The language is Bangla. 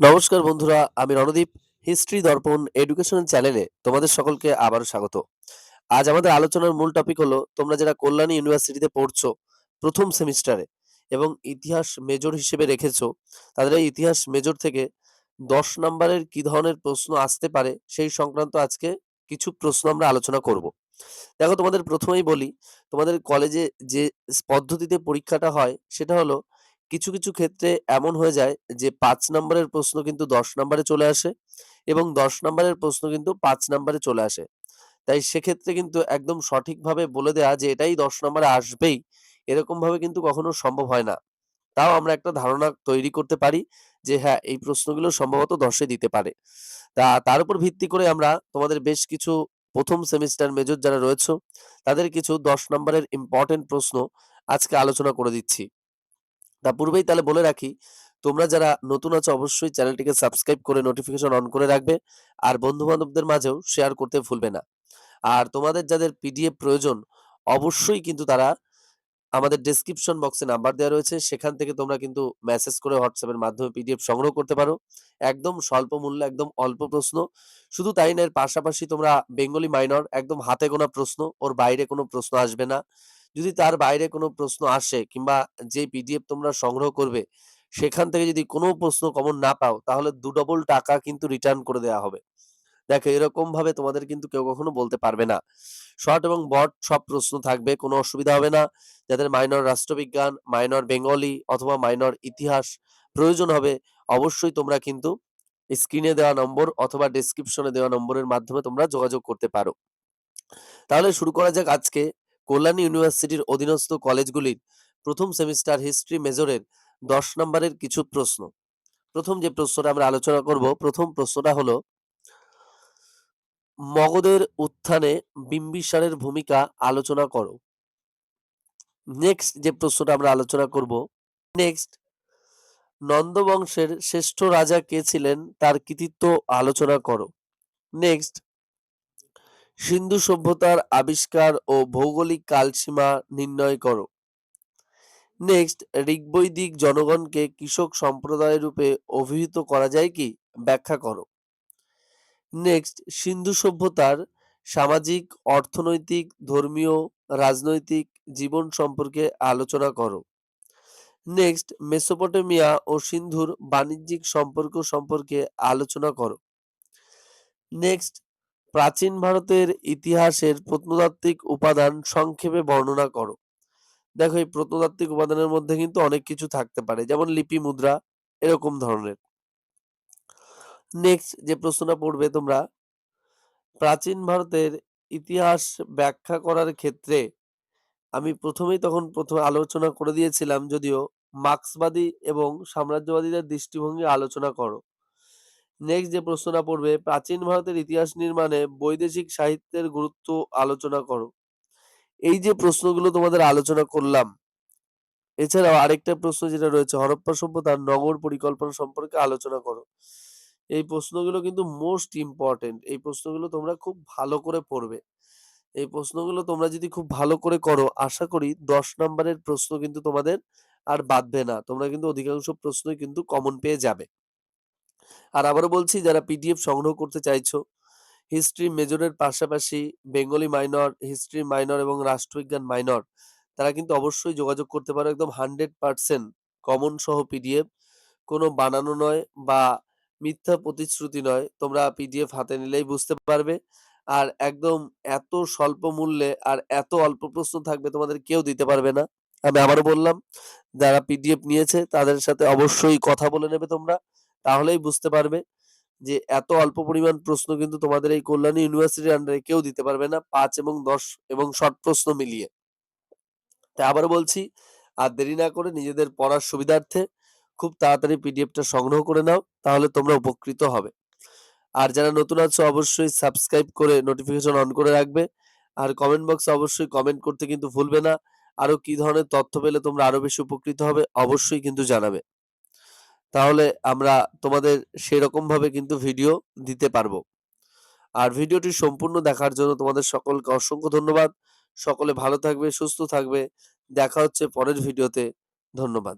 নমস্কার বন্ধুরা, আমি রণদীপ। হিস্ট্রি দর্পণ এডুকেশনাল চ্যানেলে তোমাদের সকলকে আবারও স্বাগত। আজ আমাদের আলোচনার মূল টপিক হলো, তোমরা যারা কল্যাণী ইউনিভার্সিটিতে পড়ছো প্রথম সেমিস্টারে এবং ইতিহাস মেজর হিসেবে রেখেছো, তাদের এই ইতিহাস মেজর থেকে 10 নম্বরের কি ধরনের প্রশ্ন আসতে পারে সেই সংক্রান্ত আজকে কিছু প্রশ্ন আমরা আলোচনা করব। দেখো, তোমাদের প্রথমেই বলি, তোমাদের কলেজে যে পদ্ধতিতে পরীক্ষাটা হয় সেটা হলো, কিছু কিছু ক্ষেত্রে এমন হয়ে যায় যে 5 নম্বরের প্রশ্ন কিন্তু 10 নম্বরে চলে আসে এবং 10 নম্বরের প্রশ্ন কিন্তু 5 নম্বরে চলে আসে। তাই সেক্ষেত্রে কিন্তু একদম সঠিকভাবে বলে দেওয়া যে এটাই 10 নম্বরে আসবেই, এরকম ভাবে কিন্তু কখনো সম্ভব হয় না। তাও আমরা একটা ধারণা তৈরি করতে পারি যে হ্যাঁ, এই প্রশ্নগুলো সম্ভবত 10-এ দিতে পারে। তার উপর ভিত্তি করে আমরা তোমাদের বেশ কিছু প্রথম সেমিস্টার মেজর যারা রয়েছে তাদের কিছু 10 নম্বরের ইম্পর্টেন্ট প্রশ্ন আজকে আলোচনা করে দিচ্ছি। পূর্বেই তাহলে বলে রাখি, তোমরা যারা নতুন আছো অবশ্যই চ্যানেলটিকে সাবস্ক্রাইব করে নোটিফিকেশন অন করে রাখবে, আর বন্ধু বান্ধবদের মাঝেও শেয়ার করতে ভুলবে না। আর তোমাদের যাদের পিডিএফ প্রয়োজন, অবশ্যই কিন্তু তারা আমাদের ডেসক্রিপশন বক্সে নাম্বার দেওয়া রয়েছে, সেখান থেকে তোমরা কিন্তু মেসেজ করে হোয়াটসঅ্যাপের মাধ্যমে পিডিএফ সংগ্রহ করতে পারো। একদম স্বল্প মূল্যে, একদম অল্প প্রশ্ন। শুধু তাই না, এর পাশাপাশি তোমরা বেঙ্গলি মাইনর একদম হাতে গোনা প্রশ্ন, ওর বাইরে কোনো প্রশ্ন আসবে না। যদি তার বাইরে কোনো প্রশ্ন আসে কিংবা যে পিডিএফ তোমরা সংগ্রহ করবে সেখান থেকে যদি কোনো প্রশ্ন কমন না পাও, তাহলে ডবল টাকা কিন্তু রিটার্ন করে দেওয়া হবে। দেখো, এরকম ভাবে তোমাদের কিন্তু কেউ কখনো বলতে পারবে না। শর্ট এবং বড সব প্রশ্ন থাকবে, কোনো অসুবিধা হবে না। যাদের মাইনর রাষ্ট্রবিজ্ঞান, মাইনর বেঙ্গলি অথবা মাইনর ইতিহাস প্রয়োজন হবে, অবশ্যই তোমরা কিন্তু স্ক্রিনে দেওয়া নম্বর অথবা ডেসক্রিপশনে দেওয়া নম্বরের মাধ্যমে তোমরা যোগাযোগ করতে পারো। তাহলে শুরু করা যাক আজকে কল্যাণী ইউনিভার্সিটির অধীনস্থ কলেজগুলির প্রথম সেমিস্টার হিস্ট্রি মেজরের 10 নম্বরের কিছু প্রশ্ন। প্রথম যে প্রশ্নটা আমরা আলোচনা করব, প্রথম প্রশ্নটা হলো, মগধের উত্থানে বিম্বিসারের ভূমিকা আলোচনা করো। নেক্সট যে প্রশ্নটা আমরা আলোচনা করব, নেক্সট নন্দ বংশের শ্রেষ্ঠ রাজা কে ছিলেন তার কৃতিত্ব আলোচনা করো। নেক্সট সিন্ধু সভ্যতার আবিষ্কার ও ভৌগোলিক কালসীমা নির্ণয় করো। নেক্সট ঋগ্বৈদিক জনগণকে কৃষক সম্প্রদায় রূপে অভিহিত করা যায় কি, ব্যাখ্যা করো। নেক্সট সিন্ধু সভ্যতার সামাজিক, অর্থনৈতিক, ধর্মীয়, রাজনৈতিক জীবন সম্পর্কে আলোচনা করো। নেক্সট মেসোপটেমিয়া ও সিন্ধুর বাণিজ্যিক সম্পর্ক সম্পর্কে আলোচনা করো। নেক্সট প্রাচীন ভারতের ইতিহাসের প্রত্নতাত্ত্বিক উপাদান সংক্ষেপে বর্ণনা করো। দেখো, এই প্রত্নতাত্ত্বিক উপাদানের মধ্যে কিন্তু অনেক কিছু থাকতে পারে, যেমন লিপি, মুদ্রা, এরকম ধরনের। নেক্সট যে প্রশ্নটা পড়বে তোমরা, প্রাচীন ভারতের ইতিহাস ব্যাখ্যা করার ক্ষেত্রে আমি প্রথমে আলোচনা করে দিয়েছিলাম, যদিও মার্ক্সবাদী এবং সাম্রাজ্যবাদীদের দৃষ্টিভঙ্গি আলোচনা করো। নেক্সট যে প্রশ্নটা পড়বে, প্রাচীন ভারতের ইতিহাস নির্মাণে বৈদেশিক সাহিত্যের গুরুত্ব আলোচনা করো। এই যে প্রশ্নগুলো তোমাদের আলোচনা করলাম, এছাড়াও আরেকটা প্রশ্ন যেটা রয়েছে, হরপ্পা সভ্যতার নগর পরিকল্পনা সম্পর্কে আলোচনা করো। এই প্রশ্নগুলো কিন্তু মোস্ট ইম্পর্টেন্ট। এই প্রশ্নগুলো তোমরা খুব ভালো করে পড়বে। এই প্রশ্নগুলো তোমরা যদি খুব ভালো করে করো, আশা করি 10 নম্বরের প্রশ্ন কিন্তু তোমাদের আর বাদবে না। তোমরা কিন্তু অধিকাংশ প্রশ্নই কিন্তু কমন পেয়ে যাবে। আর আবারও বলছি, যারা পিডিএফ সংগ্রহ করতে চাইছো, হিস্ট্রি মেজরের পাশাপাশি বেঙ্গলি মাইনর, হিস্ট্রি মাইনর এবং রাষ্ট্রবিজ্ঞান মাইনর, তারা কিন্তু অবশ্যই যোগাযোগ করতে পারো। একদম 100% কমন সহ পিডিএফ, কোনো বানানো নয় বা মিথ্যা প্রতিশ্রুতি নয়। তোমরা পিডিএফ হাতে নিলেই বুঝতে পারবে। আর একদম এত স্বল্প মূল্যে আর এত অল্প প্রশ্ন থাকবে, তোমাদের কেউ দিতে পারবে না। আমি আবারও বললাম, যারা পিডিএফ নিয়েছে তাদের সাথে অবশ্যই কথা বলে নেবে তোমরা, তাহলেই বুঝতে পারবে যে এত অল্প পরিমাণ প্রশ্ন কিন্তু তোমাদের এই কল্যাণী ইউনিভার্সিটির আন্ডারে কেউ দিতে পারবে না, 5 এবং 10 এবং শর্ট প্রশ্ন মিলিয়ে। তাই আবারও বলছি, আর দেরি না করে নিজেদের পড়ার সুবিধার্থে খুব তাড়াতাড়ি পিডিএফটা সংগ্রহ করে নাও, তাহলে তোমরা উপকৃত হবে। আর যারা নতুন আছো অবশ্যই সাবস্ক্রাইব করে নোটিফিকেশন অন করে রাখবে। আর কমেন্ট বক্সে অবশ্যই কমেন্ট করতে কিন্তু ভুলবে না। আরো কি ধরনের তথ্য পেলে তোমরা আরো বেশি উপকৃত হবে, অবশ্যই কিন্তু জানাবে। তাহলে আমরা তোমাদের সেরকম ভাবে কিন্তু ভিডিও দিতে পারবো। আর ভিডিওটি সম্পূর্ণ দেখার জন্য তোমাদের সকলকে অসংখ্য ধন্যবাদ। সকলে ভালো থাকবে, সুস্থ থাকবে। দেখা হচ্ছে পরের ভিডিওতে। ধন্যবাদ।